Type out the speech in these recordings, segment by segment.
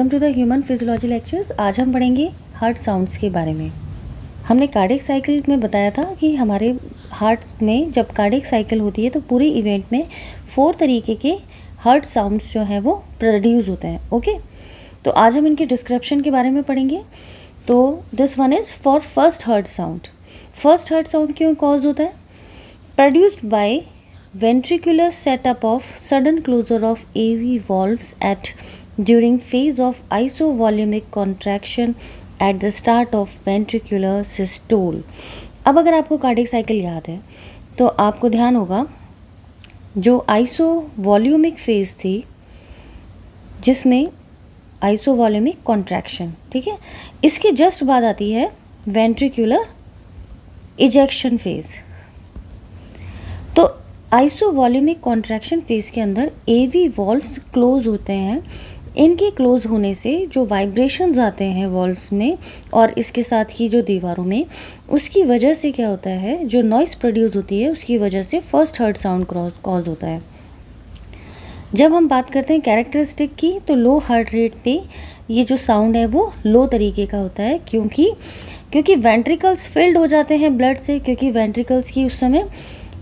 Welcome to the human physiology lectures. आज हम पढ़ेंगे हार्ट साउंड्स के बारे में। हमने कार्डियक साइकिल में बताया था कि हमारे हार्ट में जब कार्डियक साइकिल होती है तो पूरे इवेंट में 4 तरीके के हार्ट साउंड्स जो हैं वो प्रोड्यूस होते हैं। ओके, तो आज हम इनके डिस्क्रिप्शन के बारे में पढ़ेंगे। तो this one is for first heart sound. First heart sound क्यों कॉज होता है? Produced by ventricular setup of sudden closure of AV valves at during phase of isovolumic contraction at the start of ventricular systole। अब अगर आपको cardiac cycle याद है तो आपको ध्यान होगा जो आइसोवॉल्यूमिक फेज थी जिसमें आइसोवॉल्यूमिक कॉन्ट्रैक्शन, ठीक है, इसके जस्ट बाद आती है वेंट्रिकुलर इजेक्शन फेज। तो आइसोवॉल्यूमिक कॉन्ट्रैक्शन फेज के अंदर एवी वॉल्व्स क्लोज होते हैं। इनके क्लोज होने से जो वाइब्रेशंस आते हैं वॉल्व्स में और इसके साथ ही जो दीवारों में, उसकी वजह से क्या होता है, जो नॉइस प्रोड्यूस होती है उसकी वजह से फर्स्ट हार्ट साउंड कॉज होता है। जब हम बात करते हैं कैरेक्टरिस्टिक की तो लो हार्ट रेट पे ये जो साउंड है वो लो तरीके का होता है क्योंकि वेंट्रिकल्स फिल्ड हो जाते हैं ब्लड से, क्योंकि वेंट्रिकल्स की उस समय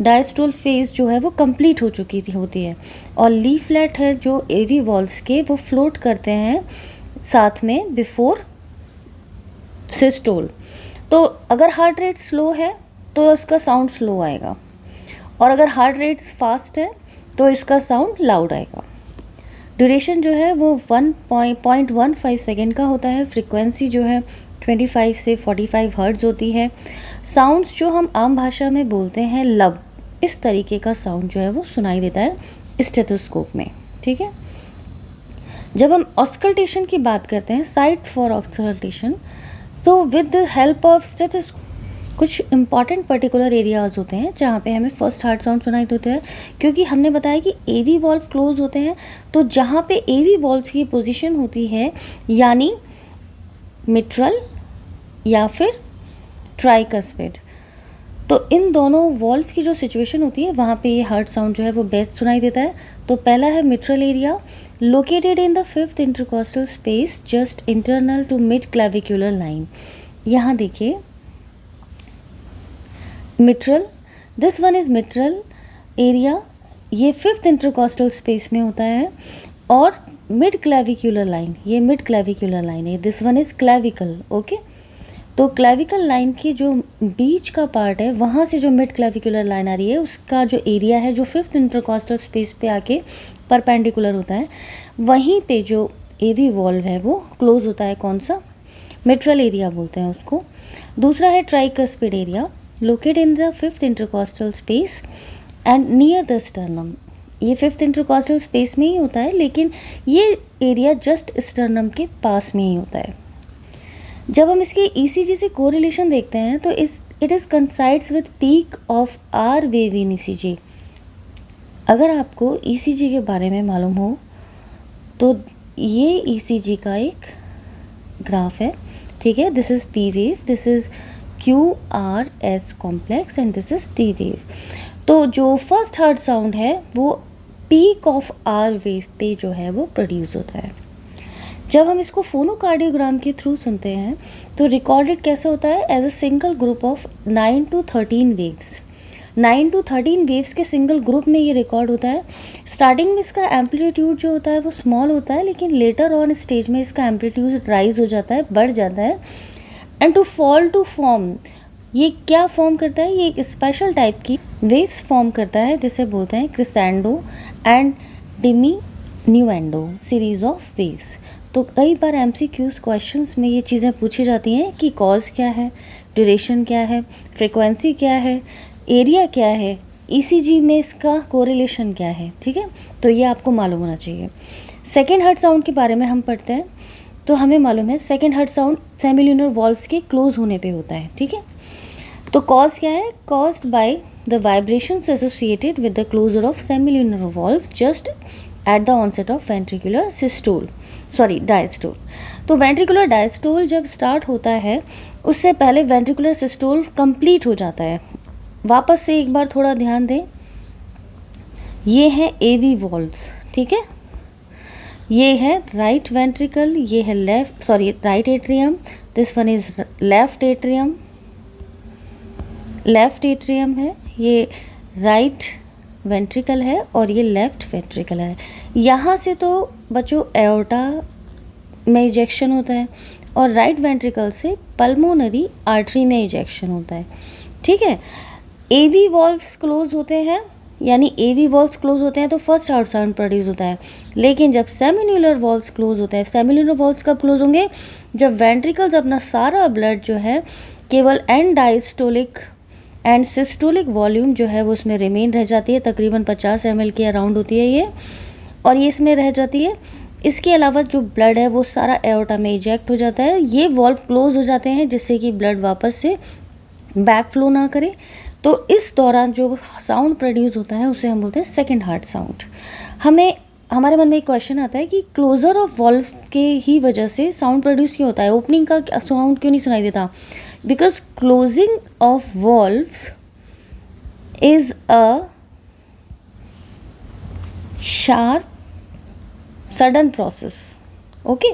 डायस्टोल फेज जो है वो कंप्लीट हो चुकी होती है और लीफलेट है जो एवी वॉल्व्स के वो फ्लोट करते हैं साथ में बिफोर सिस्टोल। तो अगर हार्ट रेट स्लो है तो इसका साउंड स्लो आएगा और अगर हार्ट रेट फास्ट है तो इसका साउंड लाउड आएगा। ड्यूरेशन जो है वो 1.15 सेकेंड का होता है। फ्रीक्वेंसी जो है 25 से 45 हर्ट्ज होती है। साउंड्स जो हम आम भाषा में बोलते हैं लब, इस तरीके का साउंड जो है वो सुनाई देता है स्टेथोस्कोप में, ठीक है। जब हम ऑस्कल्टेशन की बात करते हैं, साइट फॉर ऑस्कल्टेशन, तो with the help of stethoscope कुछ इंपॉर्टेंट पर्टिकुलर एरियाज होते हैं जहाँ पे हमें फर्स्ट हार्ट साउंड सुनाई देते हैं, क्योंकि हमने बताया कि एवी वॉल्व क्लोज होते हैं। तो जहाँ पे एवी वॉल्व्स की पोजीशन होती है यानी मिट्रल या फिर ट्राइकस्पिड, तो इन दोनों वॉल्व की जो सिचुएशन होती है वहाँ पे ये हार्ट साउंड जो है वो बेस्ट सुनाई देता है। तो पहला है mitral area, located in the 5th intercostal space just internal to mid clavicular line. यहाँ देखिए mitral, this one is mitral area, ये 5th इंटरकॉस्टल स्पेस में होता है और मिड क्लेविकुलर लाइन, ये मिड क्लेविकुलर लाइन है। This one is clavicle. Okay, तो क्लेविकल लाइन की जो बीच का पार्ट है वहाँ से जो मिड क्लेविकुलर लाइन आ रही है उसका जो एरिया है जो 5th इंटरकॉस्टल स्पेस पे आके परपेंडिकुलर होता है, वहीं पे जो एवी वॉल्व है वो क्लोज होता है। कौन सा? मिट्रल एरिया बोलते हैं उसको। दूसरा है tricuspid area, located in the 5th intercostal space and near the sternum. ये 5th इंटरकॉस्टल स्पेस में ही होता है लेकिन ये एरिया जस्ट स्टर्नम के पास में ही होता है। जब हम इसके ईसीजी से कोरिलेशन देखते हैं तो it is coincides with peak of R wave in ECG. अगर आपको ईसीजी के बारे में मालूम हो तो ये ईसीजी का एक ग्राफ है, ठीक है। This is P wave, this is Q R S complex and this is T wave. तो जो फर्स्ट हार्ट साउंड है वो पीक ऑफ आर वेव पे जो है वो प्रोड्यूस होता है। जब हम इसको फोनोकार्डियोग्राम के थ्रू सुनते हैं तो रिकॉर्डेड कैसे होता है? As a single group of 9 to 13 waves. 9 to 13 waves के सिंगल ग्रुप में ये रिकॉर्ड होता है। स्टार्टिंग में इसका एम्पलीट्यूड जो होता है वो स्मॉल होता है, लेकिन लेटर ऑन स्टेज में इसका एम्पलीट्यूड राइज हो जाता है, बढ़ जाता है। And to fall to form, ये क्या फॉर्म करता है? ये एक स्पेशल टाइप की वेव्स फॉर्म करता है जिसे बोलते हैं crescendo and diminuendo series of waves. तो कई बार एमसीक्यूज क्वेश्चंस में ये चीज़ें पूछी जाती हैं कि कॉज क्या है, ड्यूरेशन क्या है, फ्रीक्वेंसी क्या है, एरिया क्या है, ईसीजी में इसका कोरिलेशन क्या है, ठीक है। तो ये आपको मालूम होना चाहिए। सेकेंड हार्ट साउंड के बारे में हम पढ़ते हैं तो हमें मालूम है second heart sound semilunar valves के क्लोज होने पे होता है, ठीक है। तो कॉज क्या है? Caused by the vibrations associated with the closure of semilunar valves just at the onset of ventricular systole, sorry diastole. तो वेंट्रिकुलर डायस्टोल जब स्टार्ट होता है उससे पहले वेंट्रिकुलर सिस्टोल कंप्लीट हो जाता है। वापस से एक बार थोड़ा ध्यान दें, ये हैं एवी वॉल्व्स, ठीक है। ये है राइट वेंट्रिकल, ये है right atrium, this one is left atrium, left atrium है, ये राइट वेंट्रिकल है और ये लेफ्ट वेंट्रिकल है। यहाँ से तो बच्चों एओर्टा में इजेक्शन होता है और राइट वेंट्रिकल से पल्मोनरी आर्टरी में इजेक्शन होता है, ठीक है। एवी वॉल्व्स क्लोज होते हैं, यानी एवी वॉल्व्स क्लोज होते हैं तो फर्स्ट हार्ट साउंड प्रोड्यूस होता है। लेकिन जब सेमिन्यूलर वॉल्व्स क्लोज होते हैं, सेमिन्यूलर वॉल्व्स कब क्लोज होंगे? जब वेंट्रिकल्स अपना सारा ब्लड जो है केवल and diastolic and systolic volume जो है वो उसमें रिमेन रह जाती है, तकरीबन 50 ml के अराउंड होती है ये, और ये इसमें रह जाती है। इसके अलावा जो ब्लड है वो सारा एओर्टा में इजेक्ट हो जाता है, ये वॉल्व क्लोज हो जाते हैं जिससे कि ब्लड वापस से बैक फ्लो ना करे। तो इस दौरान जो साउंड प्रोड्यूस होता है उसे हम बोलते हैं सेकेंड हार्ट साउंड। हमारे मन में एक क्वेश्चन आता है कि क्लोजर ऑफ वॉल्व्स के ही वजह से साउंड प्रोड्यूस क्यों होता है, ओपनिंग का साउंड क्यों नहीं सुनाई देता? Because closing of valves is a sharp sudden process, okay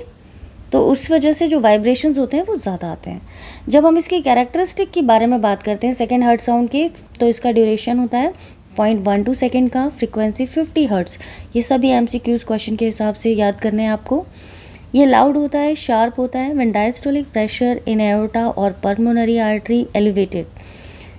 तो उस वजह से जो वाइब्रेशंस होते हैं वो ज़्यादा आते हैं। जब हम इसके कैरेक्टरिस्टिक के बारे में बात करते हैं सेकेंड हर्ट्ज साउंड के, तो इसका ड्यूरेशन होता है 0.12 सेकेंड का, फ्रीक्वेंसी 50 हर्ट्ज। ये सभी MCQs क्वेश्चन के हिसाब से याद करने हैं आपको। ये लाउड होता है, शार्प होता है when diastolic pressure in aorta और पल्मोनरी आर्टरी एलिवेटेड।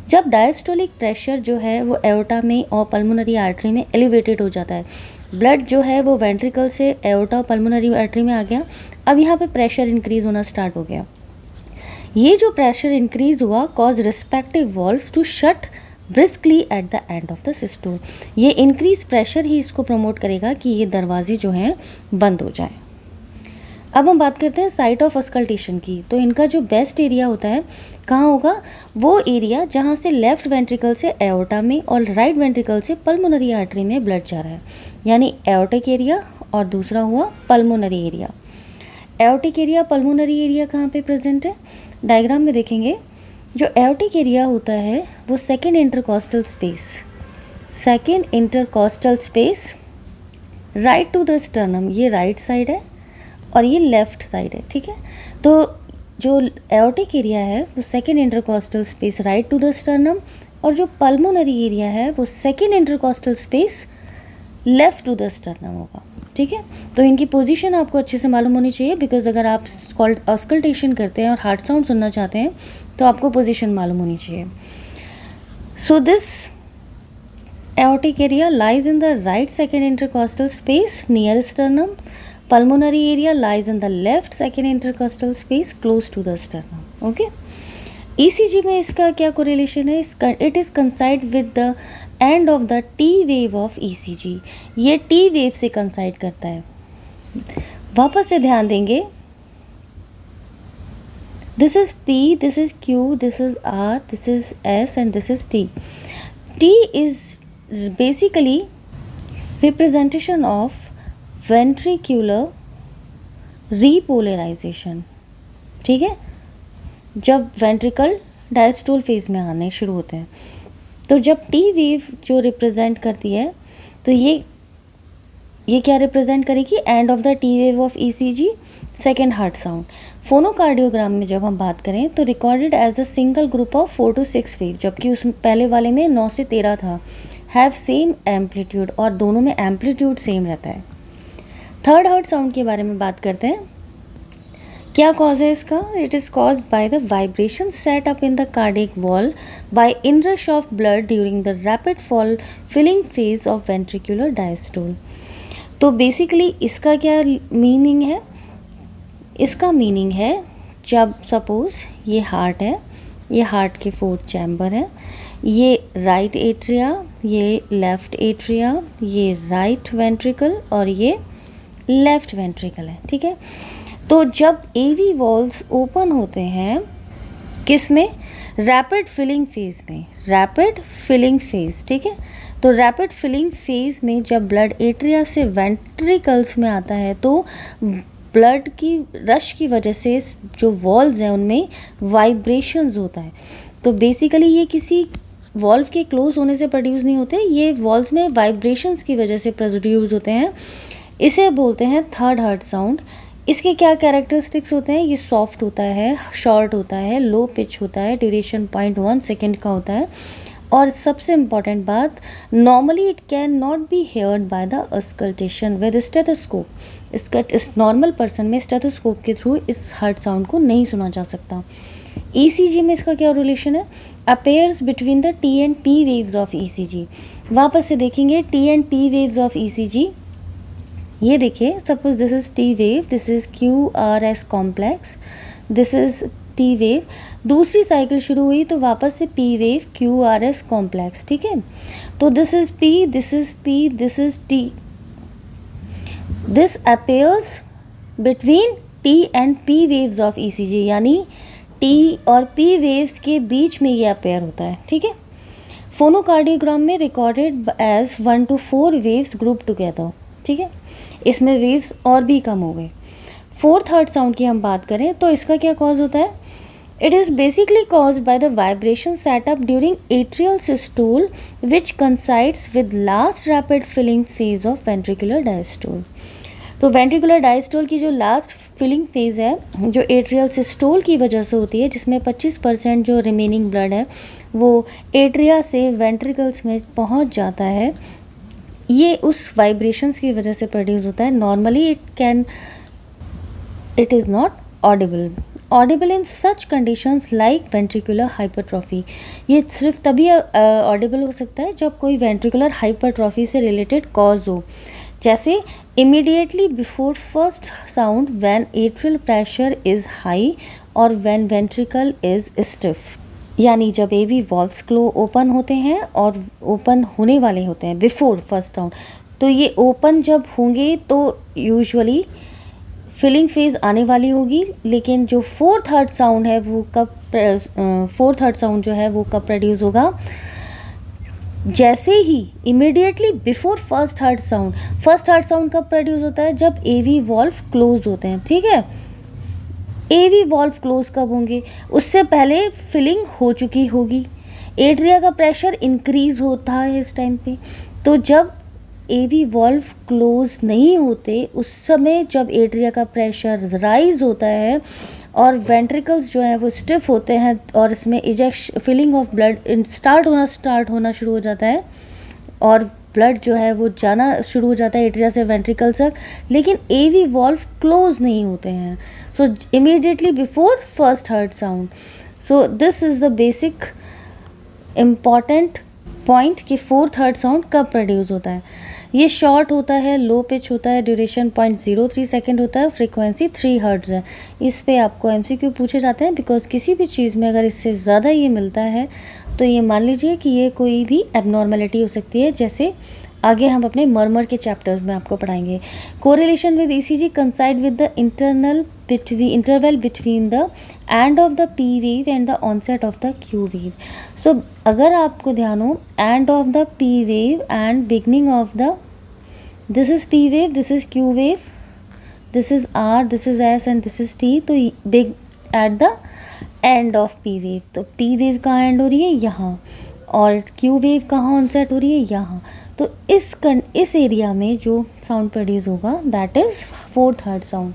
जब डायस्टोलिक प्रेशर जो है वो एओर्टा में और पल्मोनरी आर्टरी में एलिवेटेड हो जाता है, ब्लड जो है वो वेंट्रिकल से एओर्टा और पल्मोनरी आर्टरी में आ गया, अब यहाँ पे प्रेशर इंक्रीज होना स्टार्ट हो गया। ये जो प्रेशर इंक्रीज हुआ cause respective valves to shut briskly at the end of the systole. ये इंक्रीज प्रेशर ही इसको प्रमोट करेगा कि ये दरवाजे जो हैं बंद हो जाए। अब हम बात करते हैं साइट ऑफ अस्कल्टेशन की। तो इनका जो बेस्ट एरिया होता है कहाँ होगा? वो एरिया जहाँ से लेफ्ट वेंट्रिकल से एओर्टा में और राइट वेंट्रिकल से पल्मोनरी आर्टरी में ब्लड जा रहा है, यानी एओर्टिक एरिया और दूसरा हुआ pulmonary area. Aortic area, pulmonary area कहाँ पे प्रेजेंट है? डायग्राम में देखेंगे। जो एओर्टिक एरिया होता है वो second intercostal space right to the sternum, ये राइट साइड है और ये लेफ्ट साइड है, ठीक है। तो जो एओर्टिक एरिया है वो second intercostal space right to the sternum, और जो पल्मोनरी एरिया है वो second intercostal space left to the sternum होगा, ठीक है। तो इनकी पोजीशन आपको अच्छे से मालूम होनी चाहिए, बिकॉज अगर आप ऑस्कल्टेशन करते हैं और हार्ट साउंड सुनना चाहते हैं तो आपको पोजीशन मालूम होनी चाहिए। So this aortic area lies in the right second intercostal space near sternum. Pulmonary area lies in the left second intercostal space close to the sternum. Okay. ECG में इसका क्या correlation है? It is coincide with the end of the T wave of ECG. ये T wave से coincide करता है। वापस से ध्यान देंगे, this is P, this is Q, this is R, this is S and this is T. T is basically representation of ventricular repolarization, ठीक है। जब वेंट्रिकल डायस्टोल फेज में आने शुरू होते हैं तो जब टी वेव जो रिप्रेजेंट करती है तो ये क्या रिप्रेजेंट करेगी? End of the T wave of ECG, second heart sound. Phonocardiogram में जब हम बात करें तो recorded as a single group of 4 to 6 wave, जबकि उस पहले वाले में 9 से 13 था। हैव सेम एम्पलीट्यूड, और दोनों में एम्पलीट्यूड सेम रहता है। थर्ड हार्ट साउंड के बारे में बात करते हैं। क्या कॉज है इसका? It is cause by the vibration set up in the cardiac wall by inrush of blood during the rapid fall filling phase of ventricular diastole. तो बेसिकली इसका क्या मीनिंग है? इसका मीनिंग है जब सपोज ये हार्ट है, ये हार्ट के 4 चैम्बर हैं, ये राइट एट्रिया, ये लेफ्ट एट्रिया, ये राइट वेंट्रिकल और ये लेफ्ट वेंट्रिकल है, ठीक है। तो जब एवी वॉल्व्स ओपन होते हैं किस में? रैपिड फिलिंग फेज में, रैपिड फिलिंग फेज, ठीक है। तो रैपिड फिलिंग फेज में जब ब्लड एट्रिया से वेंट्रिकल्स में आता है तो ब्लड की रश की वजह से जो वॉल्व्स हैं उनमें वाइब्रेशंस होता है। तो बेसिकली ये किसी वॉल्व के क्लोज होने से प्रोड्यूस नहीं होते, ये वॉल्व्स में वाइब्रेशंस की वजह से प्रोड्यूस होते हैं। इसे बोलते हैं थर्ड हार्ट साउंड। इसके क्या कैरेक्टरिस्टिक्स होते हैं? ये सॉफ्ट होता है, शॉर्ट होता है, लो पिच होता है, ड्यूरेशन 0.1 सेकेंड का होता है, और सबसे इम्पॉर्टेंट बात, normally it can not be heard by the auscultation with stethoscope. इस नॉर्मल पर्सन में स्टेथोस्कोप के थ्रू इस हार्ट साउंड को नहीं सुना जा सकता। ECG में इसका क्या रिलेशन है? Appears between the T and P waves of ECG। वापस से देखेंगे T and P waves of ECG। ये देखिए, suppose this is T wave, this is QRS complex, this is T wave. दूसरी साइकिल शुरू हुई तो वापस से P वेव, QRS कॉम्प्लेक्स, ठीक है। तो this is P, this is P, this is T। This appears between T and P waves of ECG, यानी T और P वेव्स के बीच में ये अपेयर होता है, ठीक है। फोनोकार्डियोग्राम में recorded as 1 to 4 waves group together, ठीक है। इसमें वेव्स और भी कम हो गए। फोर्थ हार्ट साउंड की हम बात करें तो इसका क्या कॉज होता है? It is basically caused by the vibration set up during atrial systole which coincides with last rapid filling phase of ventricular diastole. तो वेंट्रिकुलर डायस्टोल की जो लास्ट फिलिंग फेज है, जो एट्रियल सिस्टोल की वजह से होती है, जिसमें 25% जो रिमेनिंग ब्लड है वो एट्रिया से वेंट्रिकल्स में पहुंच जाता है, ये उस वाइब्रेशंस की वजह से प्रोड्यूस होता है। Normally it is not Audible in such conditions like ventricular hypertrophy. ये सिर्फ तभी ऑडिबल हो सकता है जब कोई वेंट्रिकुलर हाइपरट्रॉफी से रिलेटेड कॉज हो, जैसे immediately before first sound when atrial pressure is high और व्हेन वेंट्रिकल इज़ स्टिफ, यानी जब AV वॉल्व्स ओपन होते हैं और ओपन होने वाले होते हैं बिफोर फर्स्ट साउंड। तो ये ओपन जब होंगे तो यूजुअली फिलिंग फेज आने वाली होगी, लेकिन जो फोर्थ हार्ट साउंड है वो कब प्रोड्यूस होगा? जैसे ही immediately before first heart sound कब प्रोड्यूस होता है? जब AV वॉल्व क्लोज होते हैं, ठीक है। AV वॉल्व क्लोज कब होंगे? उससे पहले फिलिंग हो चुकी होगी, एट्रिया का प्रेशर इंक्रीज होता है इस टाइम पे। तो जब AV वॉल्व क्लोज नहीं होते, उस समय जब एट्रिया का प्रेशर राइज होता है और वेंट्रिकल्स जो है वो स्टिफ होते हैं और इसमें फिलिंग ऑफ ब्लड स्टार्ट होना शुरू हो जाता है और ब्लड जो है वो जाना शुरू हो जाता है एट्रिया से वेंट्रिकल तक, लेकिन AV वॉल्व क्लोज नहीं होते हैं। सो immediately before first heart sound. So this is the basic important point कि फोर्थ हार्ट साउंड कब प्रोड्यूस होता है। ये शॉर्ट होता है, लो पिच होता है, ड्यूरेशन 0.03 सेकेंड होता है, फ्रीक्वेंसी 3 हर्ट्ज़ है। इस पे आपको MCQ पूछे जाते हैं, बिकॉज किसी भी चीज़ में अगर इससे ज़्यादा ये मिलता है तो ये मान लीजिए कि ये कोई भी एबनॉर्मेलिटी हो सकती है, जैसे आगे हम अपने मर्मर के चैप्टर्स में आपको पढ़ाएंगे। Correlation with ECG coincide with the interval between the end of the P wave and the onset of the Q wave. So अगर आपको ध्यान हो, end of the P wave and beginning of the, this is P wave, this is Q wave, this is R, this is S and this is T। तो big at the end of P wave, तो P wave कहाँ and हो रही है? यहाँ, और Q wave कहाँ onset हो रही है? यहाँ। तो इस एरिया में जो साउंड प्रोड्यूस होगा that is fourth heart sound.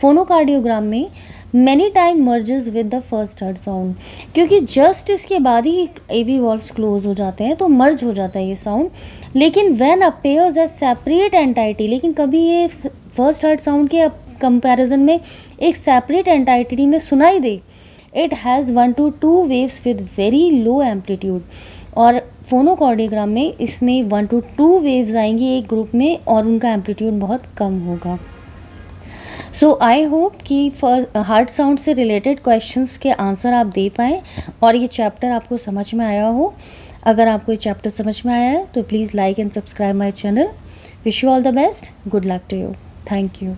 Phonocardiogram में many time merges with the first heart sound, क्योंकि जस्ट इसके बाद ही AV वॉल्व्स क्लोज हो जाते हैं तो मर्ज हो जाता है ये साउंड। लेकिन when appears as separate entity, लेकिन कभी ये फर्स्ट हार्ट साउंड के कंपैरिजन में एक सेपरेट एंटाइटी में सुनाई दे, it has 1 to 2 waves with very low amplitude. और फोनोकार्डियोग्राम में इसमें 1 to 2 वेव्स आएंगी एक ग्रुप में और उनका एम्पलीट्यूड बहुत कम होगा। सो आई होप कि हार्ट साउंड से रिलेटेड क्वेश्चंस के आंसर आप दे पाएँ और ये चैप्टर आपको समझ में आया हो। अगर आपको ये चैप्टर समझ में आया है तो please like and subscribe my channel. Wish you all the best, good luck to you, thank you.